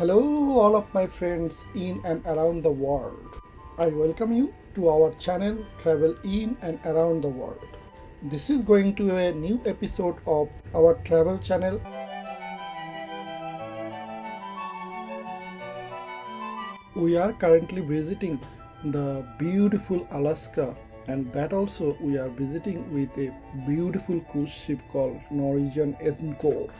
Hello, all of my friends in and around the world. I welcome you to our channel Travel in and Around the World. This is going to be a new episode of our travel channel. We are currently visiting the beautiful Alaska, and that also we are visiting with a beautiful cruise ship called Norwegian Encore.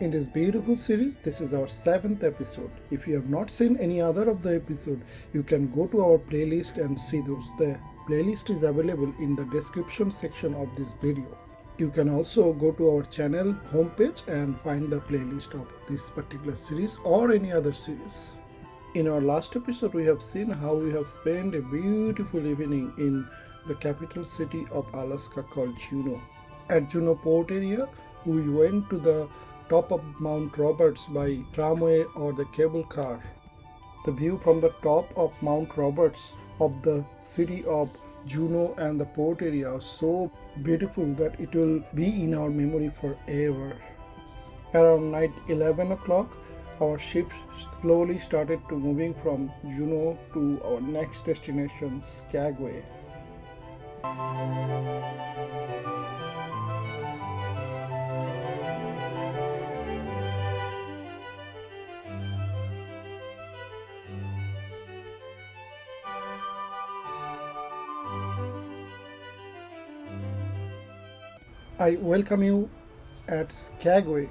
In this beautiful series, this is our 7th episode. If you have not seen any other of the episode, you can go to our playlist and see those. The playlist is available in the description section of this video. You can also go to our channel homepage and find the playlist of this particular series or any other series. In our last episode, we have seen how we have spent a beautiful evening in the capital city of Alaska called Juneau. At Juneau Port area, we went to the top of Mount Roberts by tramway or the cable car. The view from the top of Mount Roberts of the city of Juneau and the port area is so beautiful that it will be in our memory forever. Around night 11 o'clock, our ship slowly started to moving from Juneau to our next destination, Skagway. I welcome you at Skagway,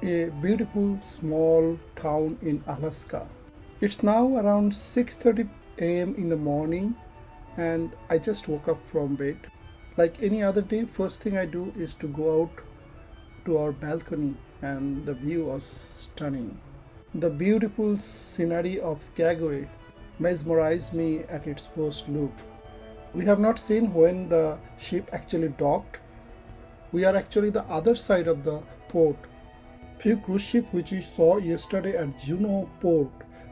a beautiful small town in Alaska. It's now around 6:30 a.m. in the morning and I just woke up from bed. Like any other day, first thing I do is to go out to our balcony and the view was stunning. The beautiful scenery of Skagway mesmerized me at its first look. We have not seen when the ship actually docked. We are actually the other side of the port. Few cruise ships which we saw yesterday at Juneau port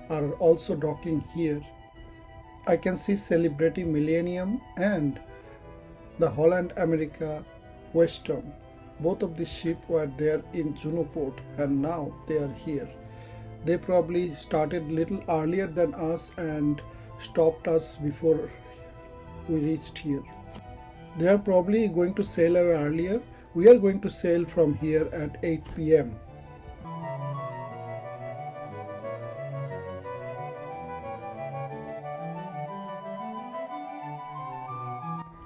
are also docking here. I can see Celebrity Millennium and the Holland America Western. Both of these ships were there in Juneau port and now they are here. They probably started little earlier than us and stopped us before we reached here. They are probably going to sail away earlier. We are going to sail from here at 8 p.m.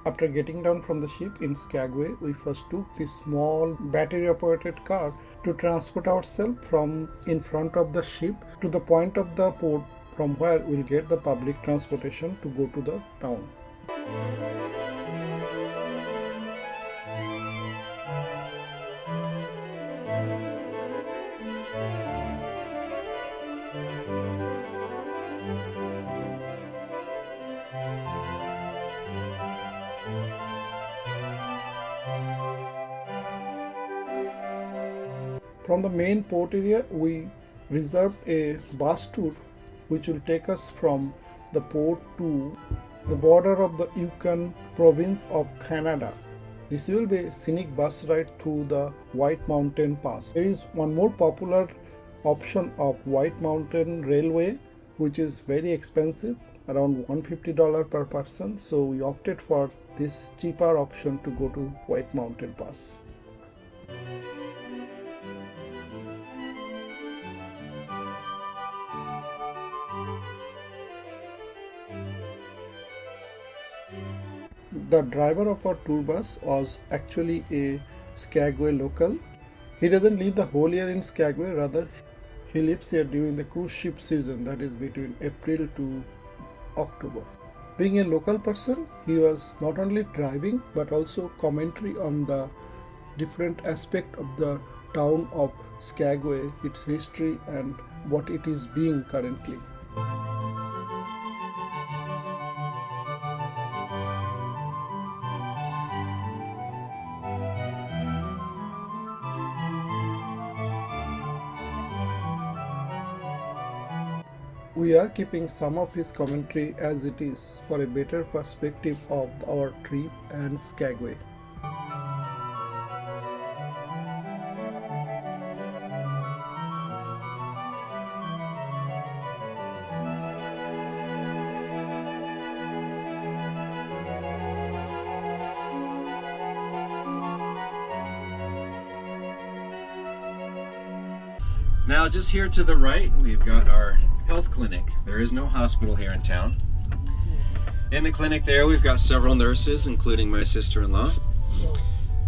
After getting down from the ship in Skagway, we first took this small battery-operated car to transport ourselves from in front of the ship to the point of the port from where we'll get the public transportation to go to the town. From the main port area, we reserved a bus tour which will take us from the port to the border of the Yukon province of Canada. This will be a scenic bus ride through the White Mountain Pass. There is one more popular option of White Mountain Railway which is very expensive, around $150 per person. So we opted for this cheaper option to go to White Mountain Pass. The driver of our tour bus was actually a Skagway local. He doesn't live the whole year in Skagway, rather he lives here during the cruise ship season, that is between April to October. Being a local person, he was not only driving but also commentary on the different aspect of the town of Skagway, its history and what it is being currently. We are keeping some of his commentary as it is for a better perspective of our trip and Skagway. Now just here to the right, we've got our health clinic. There is no hospital here in town. In the clinic there, we've got several nurses, including my sister-in-law,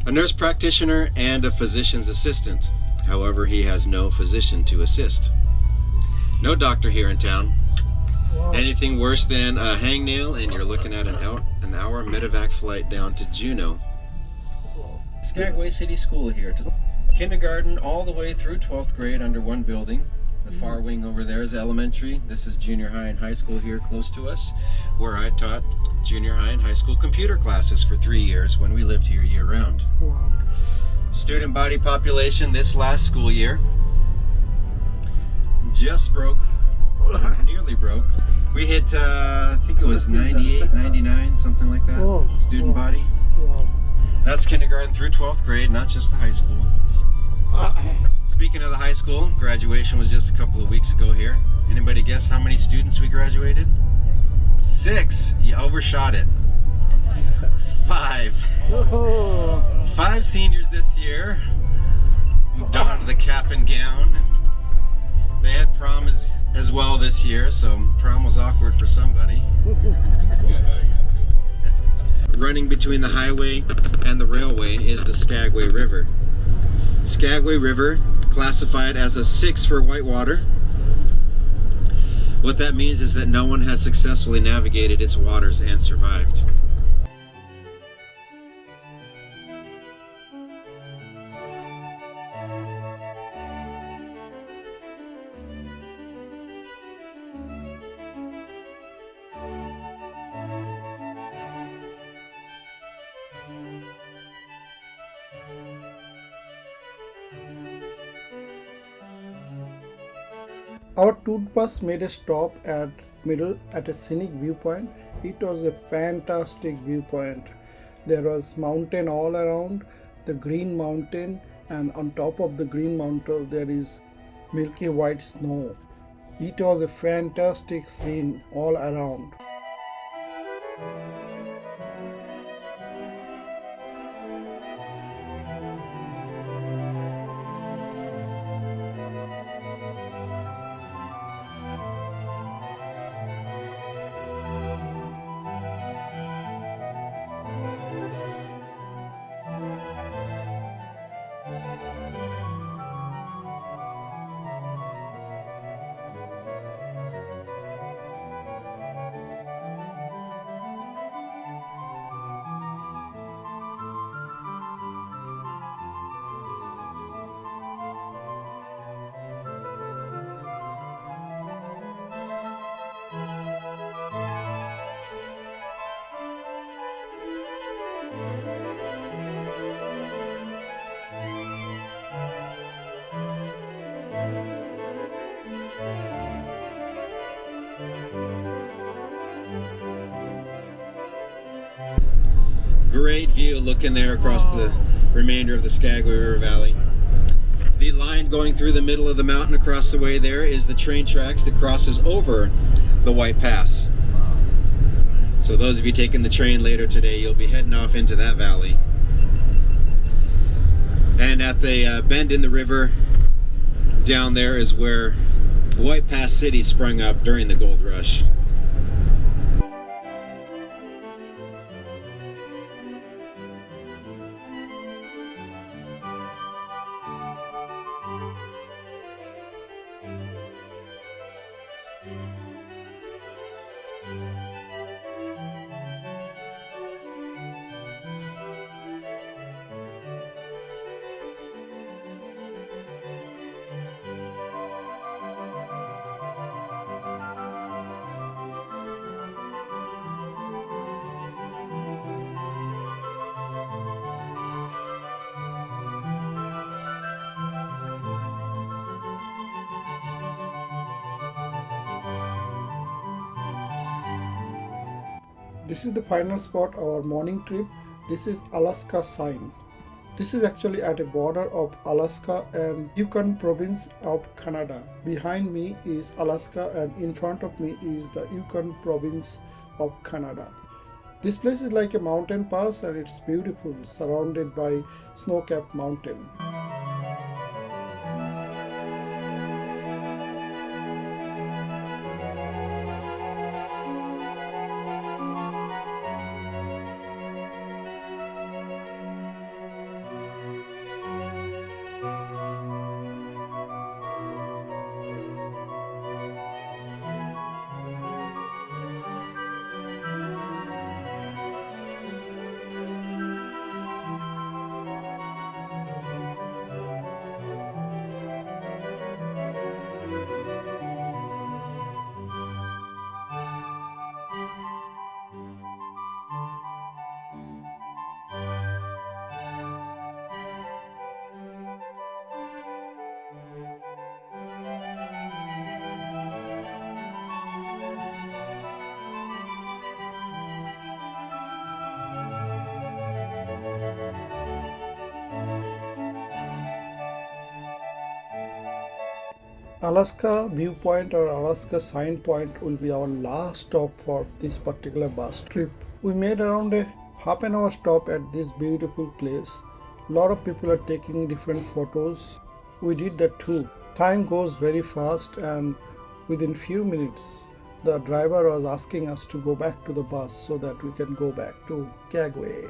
a nurse practitioner, and a physician's assistant. However, he has no physician to assist. No doctor here in town. Anything worse than a hangnail and you're looking at an hour medevac flight down to Juneau. Skagway City School here. Kindergarten all the way through 12th grade under one building. The far wing over there is elementary. This is junior high and high school here close to us, where I taught junior high and high school computer classes for 3 years when we lived here year round. Wow. Student body population this last school year just broke, nearly broke. We hit, I think it was 98, 99, something like that, student body. Wow. That's kindergarten through 12th grade, not just the high school. Speaking of the high school, graduation was just a couple of weeks ago here. Anybody guess how many students we graduated? 6. You overshot it. 5. 5 seniors this year who donned the cap and gown. They had prom as well this year, so prom was awkward for somebody. Running between the highway and the railway is the Skagway River. Skagway River, classified as a 6 for whitewater. What that means is that no one has successfully navigated its waters and survived. Our tour bus made a stop at a scenic viewpoint. It was a fantastic viewpoint. There was mountain all around, the green mountain, and on top of the green mountain there is milky white snow. It was a fantastic scene all around. Great view looking there across the remainder of the Skagway River Valley. The line going through the middle of the mountain across the way there is the train tracks that crosses over the White Pass. So those of you taking the train later today, you'll be heading off into that valley. And at the bend in the river down there is where White Pass City sprung up during the gold rush. This is the final spot of our morning trip. This is Alaska Sign. This is actually at a border of Alaska and Yukon province of Canada. Behind me is Alaska and in front of me is the Yukon province of Canada. This place is like a mountain pass and it's beautiful, surrounded by snow-capped mountain. Alaska Viewpoint or Alaska Sign Point will be our last stop for this particular bus trip. We made around a half an hour stop at this beautiful place. A lot of people are taking different photos. We did that too. Time goes very fast, and within few minutes the driver was asking us to go back to the bus so that we can go back to Skagway.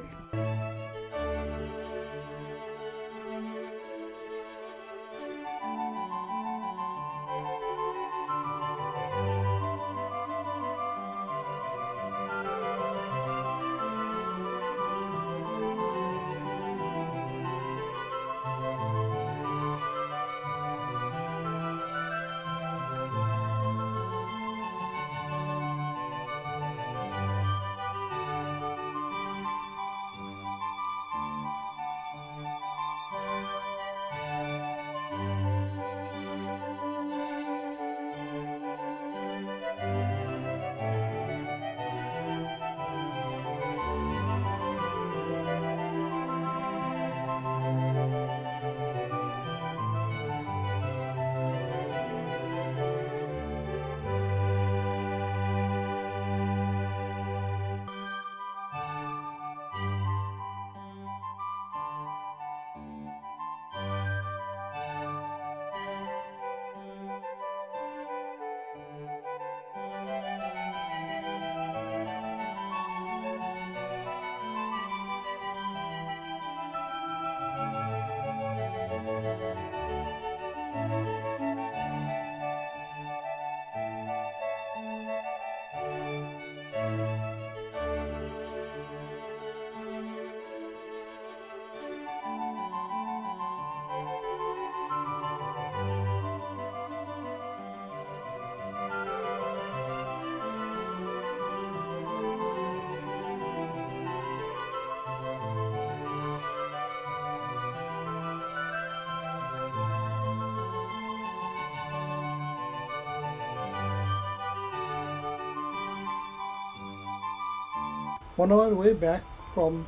On our way back from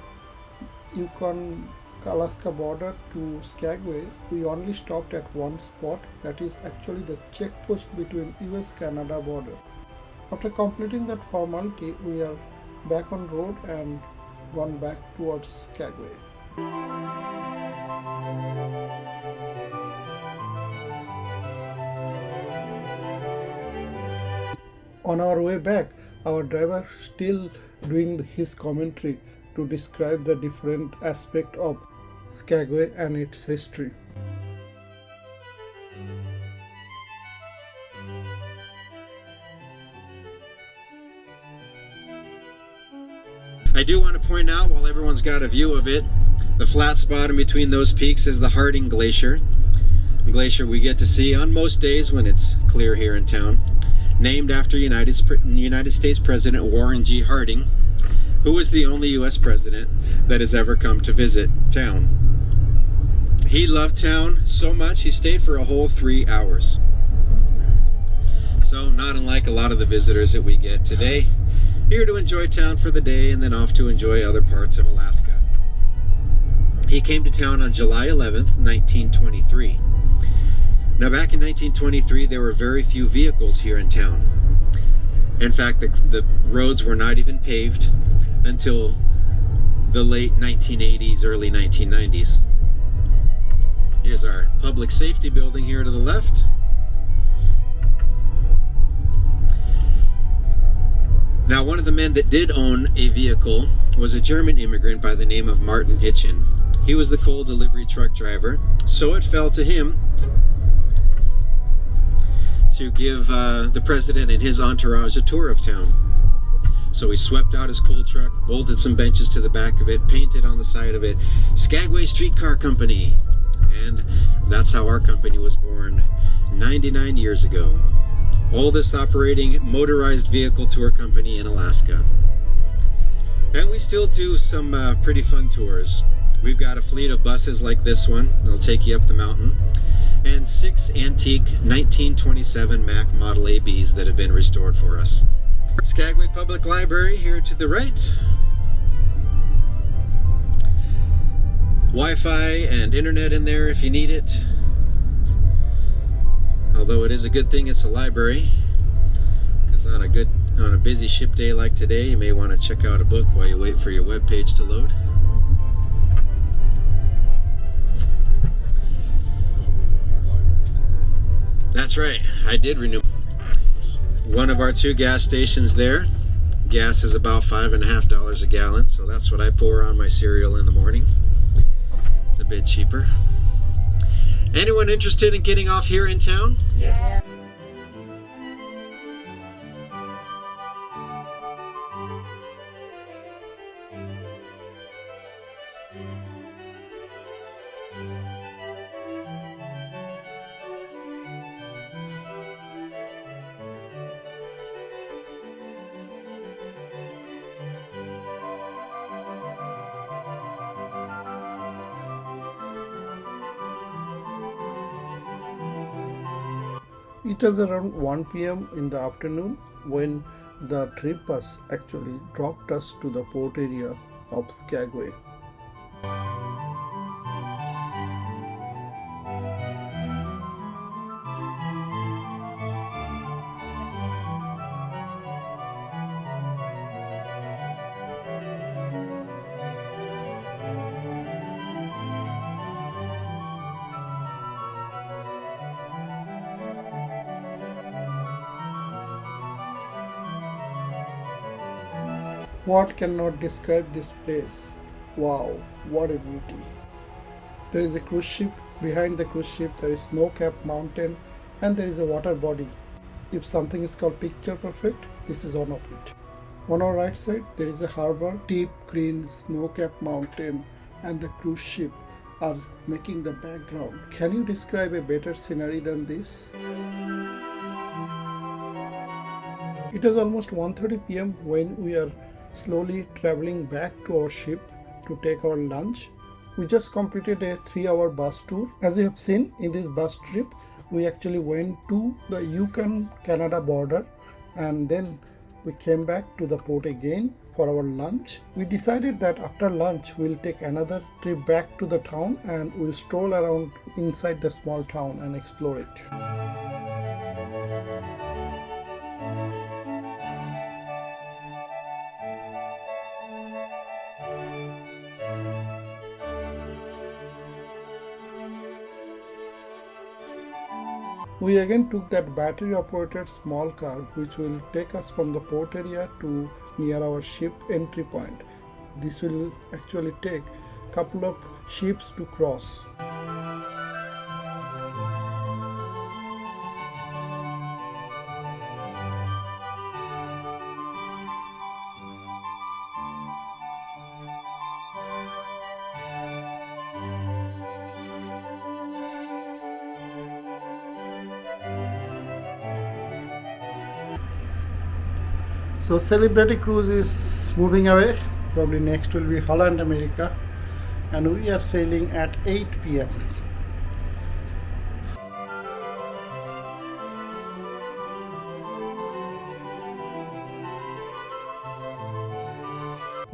Yukon Alaska border to Skagway, we only stopped at one spot, that is actually the checkpost between US-Canada border. After completing that formality, we are back on road and gone back towards Skagway. On our way back, our driver still doing his commentary to describe the different aspect of Skagway and its history. I do want to point out, while everyone's got a view of it, the flat spot in between those peaks is the Harding Glacier. A glacier we get to see on most days when it's clear here in town. Named after United States President Warren G. Harding, who was the only U.S. president that has ever come to visit town. He loved town so much he stayed for a whole 3 hours. So not unlike a lot of the visitors that we get today, here to enjoy town for the day and then off to enjoy other parts of Alaska. He came to town on July 11th, 1923. Now back in 1923, there were very few vehicles here in town. In fact, the roads were not even paved until the late 1980s, early 1990s. Here's our public safety building here to the left. Now, one of the men that did own a vehicle was a German immigrant by the name of Martin Itchen. He was the coal delivery truck driver, so it fell to him to give the president and his entourage a tour of town. So he swept out his coal truck, bolted some benches to the back of it, painted on the side of it, Skagway Streetcar Company. And that's how our company was born 99 years ago. Oldest operating motorized vehicle tour company in Alaska. And we still do some pretty fun tours. We've got a fleet of buses like this one. They'll take you up the mountain. And 6 antique 1927 Mack Model ABs that have been restored for us. Skagway Public Library here to the right. Wi-Fi and internet in there if you need it. Although it is a good thing it's a library, because on a busy ship day like today, you may want to check out a book while you wait for your web page to load. That's right, I did renew one of our 2 gas stations there. Gas is about $5.50 a gallon, so that's what I pour on my cereal in the morning. It's a bit cheaper. Anyone interested in getting off here in town? Yeah. It was around 1 p.m. in the afternoon when the trip bus actually dropped us to the port area of Skagway. What cannot describe this place? Wow, what a beauty. There is a cruise ship. Behind the cruise ship there is snow-capped mountain and there is a water body. If something is called picture perfect, this is one of it. On our right side there is a harbor, deep green snow-capped mountain and the cruise ship are making the background. Can you describe a better scenery than this? It was almost 1:30 p.m. when we are slowly traveling back to our ship to take our lunch. We just completed a 3-hour bus tour. As you have seen in this bus trip, we actually went to the Yukon Canada border and then we came back to the port again for our lunch. We decided that after lunch we'll take another trip back to the town and we'll stroll around inside the small town and explore it. We again took that battery operated small car which will take us from the port area to near our ship entry point. This will actually take a couple of ships to cross. So Celebrity Cruise is moving away. Probably next will be Holland, America, and we are sailing at 8 p.m.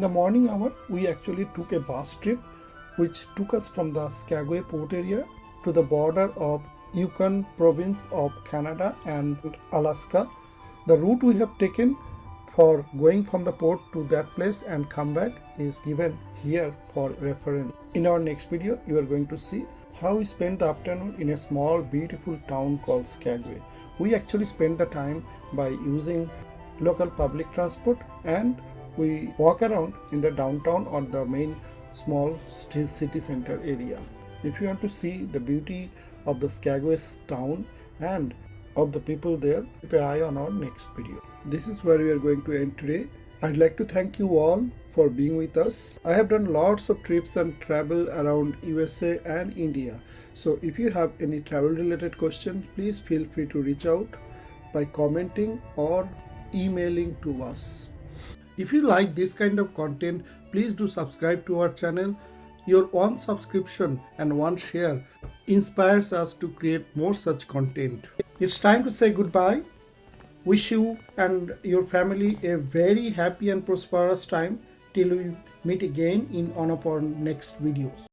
The morning hour we actually took a bus trip which took us from the Skagway port area to the border of Yukon province of Canada and Alaska. The route we have taken for going from the port to that place and come back is given here for reference. In our next video, you are going to see how we spent the afternoon in a small beautiful town called Skagway. We actually spent the time by using local public transport and we walk around in the downtown or the main small city center area. If you want to see the beauty of the Skagway town and of the people there, keep an eye on our next video. This is where we are going to end today. I'd like to thank you all for being with us. I have done lots of trips and travel around USA and India. So if you have any travel related questions, please feel free to reach out by commenting or emailing to us. If you like this kind of content, please do subscribe to our channel. Your one subscription and one share inspires us to create more such content. It's time to say goodbye. Wish you and your family a very happy and prosperous time till we meet again in one of our next videos.